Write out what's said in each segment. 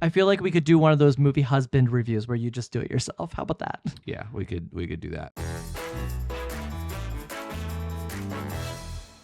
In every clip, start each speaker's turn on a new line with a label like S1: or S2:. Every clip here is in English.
S1: I feel like we could do one of those movie husband reviews where you just do it yourself. How about that?
S2: Yeah, we could do that.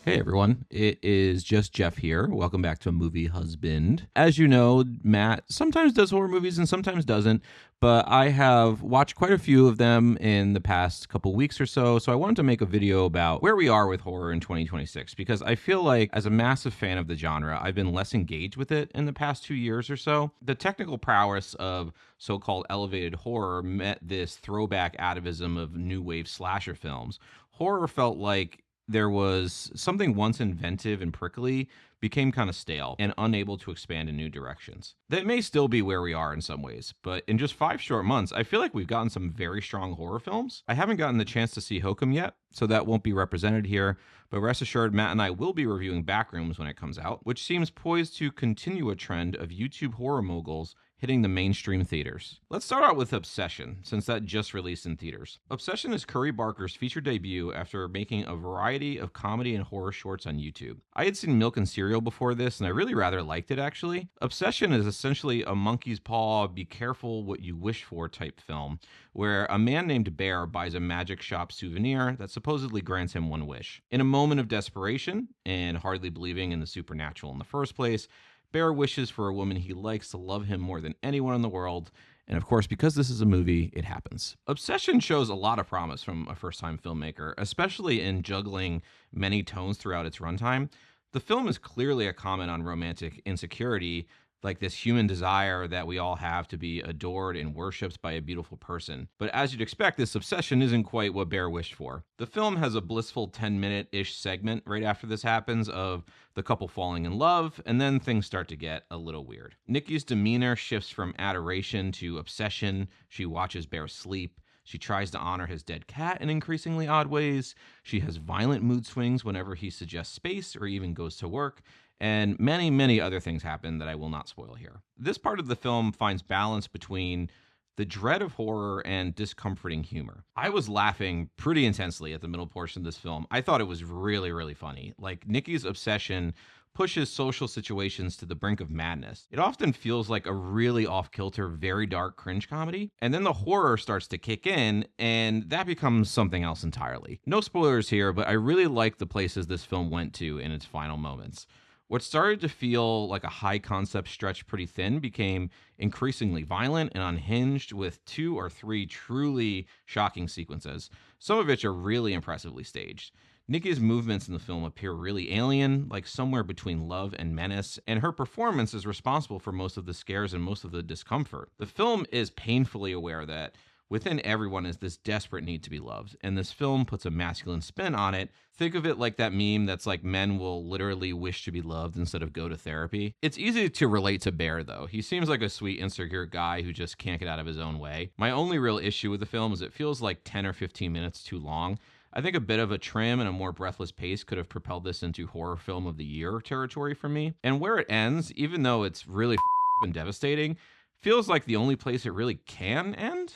S2: Hey everyone, it is just Geoff here. Welcome back to Movie Husband. As you know, Matt sometimes does horror movies and sometimes doesn't, but I have watched quite a few of them in the past couple weeks or so, so I wanted to make a video about where we are with horror in 2026, because I feel like as a massive fan of the genre, I've been less engaged with it in the past 2 years or so. The technical prowess of so-called elevated horror met this throwback atavism of new wave slasher films. Horror felt like there was something once inventive and prickly became kind of stale and unable to expand in new directions. That may still be where we are in some ways, but in just 5 short months, I feel like we've gotten some very strong horror films. I haven't gotten the chance to see Hokum yet, so that won't be represented here, but rest assured, Matt and I will be reviewing Backrooms when it comes out, which seems poised to continue a trend of YouTube horror moguls hitting the mainstream theaters. Let's start out with Obsession, since that just released in theaters. Obsession is Curry Barker's feature debut after making a variety of comedy and horror shorts on YouTube. I had seen Milk and Cereal before this, and I really rather liked it actually. Obsession is essentially a monkey's paw, be careful what you wish for type film, where a man named Bear buys a magic shop souvenir that supposedly grants him one wish. In a moment of desperation, and hardly believing in the supernatural in the first place, Bear wishes for a woman he likes to love him more than anyone in the world. And of course, because this is a movie, it happens. Obsession shows a lot of promise from a first time filmmaker, especially in juggling many tones throughout its runtime. The film is clearly a comment on romantic insecurity, like this human desire that we all have to be adored and worshipped by a beautiful person. But as you'd expect, this obsession isn't quite what Bear wished for. The film has a blissful 10-minute-ish segment right after this happens of the couple falling in love, and then things start to get a little weird. Nikki's demeanor shifts from adoration to obsession. She watches Bear sleep. She tries to honor his dead cat in increasingly odd ways. She has violent mood swings whenever he suggests space or even goes to work. And many, many other things happen that I will not spoil here. This part of the film finds balance between the dread of horror and discomforting humor. I was laughing pretty intensely at the middle portion of this film. I thought it was really, really funny. Like, Nikki's obsession pushes social situations to the brink of madness. It often feels like a really off-kilter, very dark cringe comedy, and then the horror starts to kick in, and that becomes something else entirely. No spoilers here, but I really like the places this film went to in its final moments. What started to feel like a high concept stretch pretty thin became increasingly violent and unhinged, with 2 or 3 truly shocking sequences, some of which are really impressively staged. Nikki's movements in the film appear really alien, like somewhere between love and menace, and her performance is responsible for most of the scares and most of the discomfort. The film is painfully aware that within everyone is this desperate need to be loved, and this film puts a masculine spin on it. Think of it like that meme that's like men will literally wish to be loved instead of go to therapy. It's easy to relate to Bear, though. He seems like a sweet, insecure guy who just can't get out of his own way. My only real issue with the film is it feels like 10 or 15 minutes too long. I think a bit of a trim and a more breathless pace could have propelled this into horror film of the year territory for me. And where it ends, even though it's really and devastating, feels like the only place it really can end.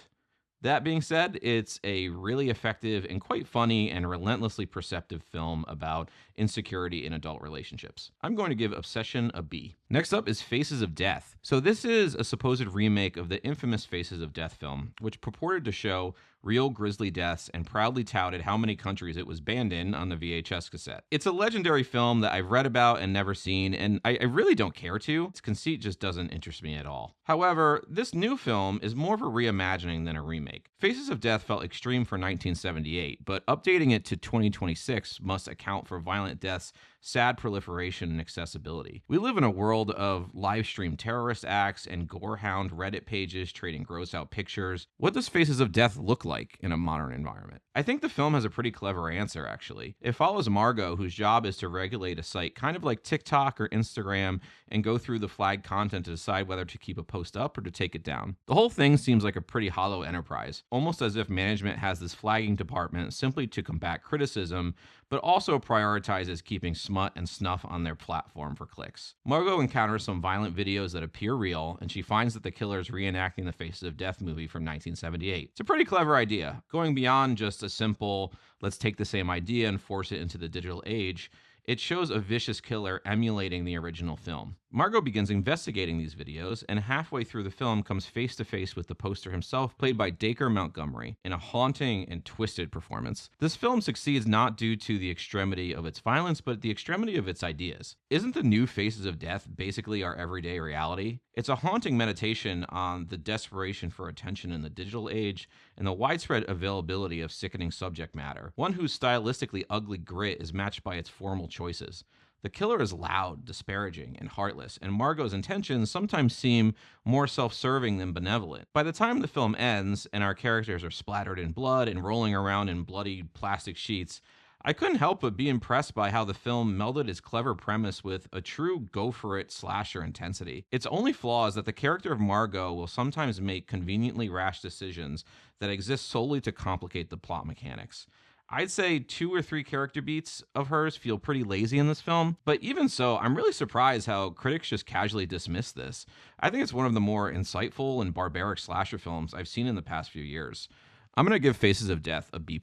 S2: That being said, it's a really effective and quite funny and relentlessly perceptive film about insecurity in adult relationships. I'm going to give Obsession a B. Next up is Faces of Death. So this is a supposed remake of the infamous Faces of Death film, which purported to show real grisly deaths and proudly touted how many countries it was banned in on the VHS cassette. It's a legendary film that I've read about and never seen, and I really don't care to. Its conceit just doesn't interest me at all. However, this new film is more of a reimagining than a remake. Faces of Death felt extreme for 1978, but updating it to 2026 must account for violent deaths, sad proliferation, and accessibility. We live in a world of live stream terrorist acts and gorehound Reddit pages trading gross out pictures. What does Faces of Death look like in a modern environment? I think the film has a pretty clever answer, actually. It follows Margot, whose job is to regulate a site kind of like TikTok or Instagram and go through the flagged content to decide whether to keep a post up or to take it down. The whole thing seems like a pretty hollow enterprise, almost as if management has this flagging department simply to combat criticism, but also prioritizes keeping smut and snuff on their platform for clicks. Margot encounters some violent videos that appear real, and she finds that the killer is reenacting the Faces of Death movie from 1978. It's a pretty clever idea, going beyond just a simple, let's take the same idea and force it into the digital age. It shows a vicious killer emulating the original film. Margot begins investigating these videos, and halfway through the film comes face to face with the poster himself, played by Dacre Montgomery, in a haunting and twisted performance. This film succeeds not due to the extremity of its violence, but the extremity of its ideas. Isn't the new Faces of Death basically our everyday reality? It's a haunting meditation on the desperation for attention in the digital age and the widespread availability of sickening subject matter, one whose stylistically ugly grit is matched by its formal choices. The killer is loud, disparaging, and heartless, and Margot's intentions sometimes seem more self-serving than benevolent. By the time the film ends and our characters are splattered in blood and rolling around in bloody plastic sheets, I couldn't help but be impressed by how the film melded its clever premise with a true go-for-it slasher intensity. Its only flaw is that the character of Margot will sometimes make conveniently rash decisions that exist solely to complicate the plot mechanics. I'd say 2 or 3 character beats of hers feel pretty lazy in this film, but even so, I'm really surprised how critics just casually dismiss this. I think it's one of the more insightful and barbaric slasher films I've seen in the past few years. I'm going to give Faces of Death a B+.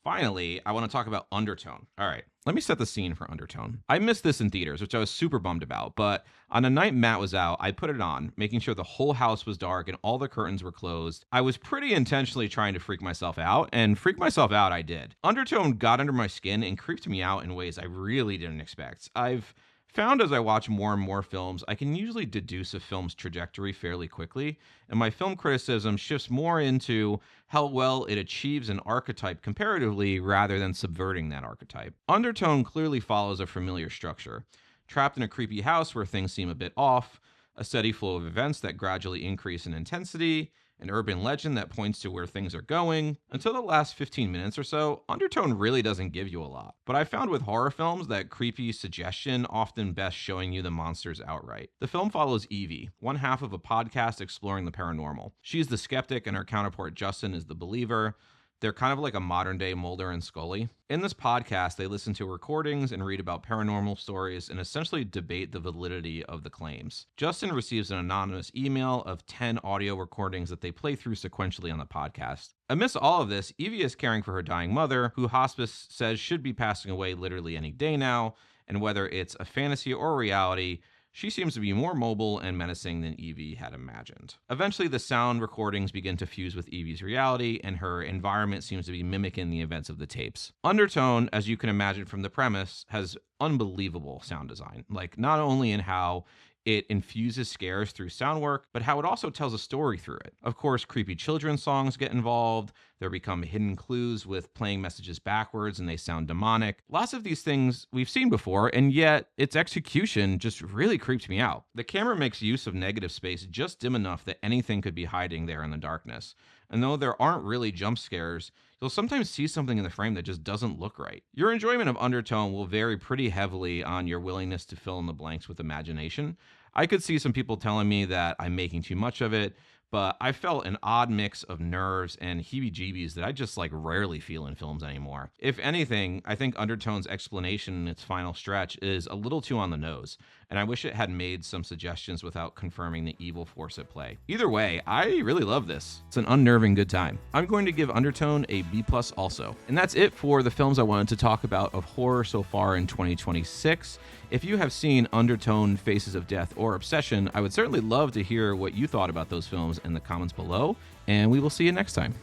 S2: Finally, I want to talk about Undertone. All right, let me set the scene for Undertone. I missed this in theaters, which I was super bummed about, but on a night Matt was out, I put it on, making sure the whole house was dark and all the curtains were closed. I was pretty intentionally trying to freak myself out, and freak myself out I did. Undertone got under my skin and creeped me out in ways I really didn't expect. I've found as I watch more and more films, I can usually deduce a film's trajectory fairly quickly, and my film criticism shifts more into how well it achieves an archetype comparatively rather than subverting that archetype. Undertone clearly follows a familiar structure. Trapped in a creepy house where things seem a bit off, a steady flow of events that gradually increase in intensity, an urban legend that points to where things are going. Until the last 15 minutes or so, Undertone really doesn't give you a lot. But I found with horror films that creepy suggestion often best showing you the monsters outright. The film follows Evie, one half of a podcast exploring the paranormal. She's the skeptic and her counterpart Justin is the believer. They're kind of like a modern day Mulder and Scully. In this podcast, they listen to recordings and read about paranormal stories and essentially debate the validity of the claims. Justin receives an anonymous email of 10 audio recordings that they play through sequentially on the podcast. Amidst all of this, Evie is caring for her dying mother, who hospice says should be passing away literally any day now, and whether it's a fantasy or reality, she seems to be more mobile and menacing than Evie had imagined. Eventually, the sound recordings begin to fuse with Evie's reality, and her environment seems to be mimicking the events of the tapes. Undertone, as you can imagine from the premise, has unbelievable sound design. Like, not only in how it infuses scares through sound work, but how it also tells a story through it. Of course, creepy children's songs get involved. There become hidden clues with playing messages backwards and they sound demonic. Lots of these things we've seen before, and yet its execution just really creeped me out. The camera makes use of negative space just dim enough that anything could be hiding there in the darkness. And though there aren't really jump scares, you'll sometimes see something in the frame that just doesn't look right. Your enjoyment of Undertone will vary pretty heavily on your willingness to fill in the blanks with imagination. I could see some people telling me that I'm making too much of it, but I felt an odd mix of nerves and heebie-jeebies that I just rarely feel in films anymore. If anything, I think Undertone's explanation in its final stretch is a little too on the nose, and I wish it had made some suggestions without confirming the evil force at play. Either way, I really love this. It's an unnerving good time. I'm going to give Undertone a B+ also. And that's it for the films I wanted to talk about of horror so far in 2026. If you have seen Undertone, Faces of Death, or Obsession, I would certainly love to hear what you thought about those films in the comments below, and we will see you next time.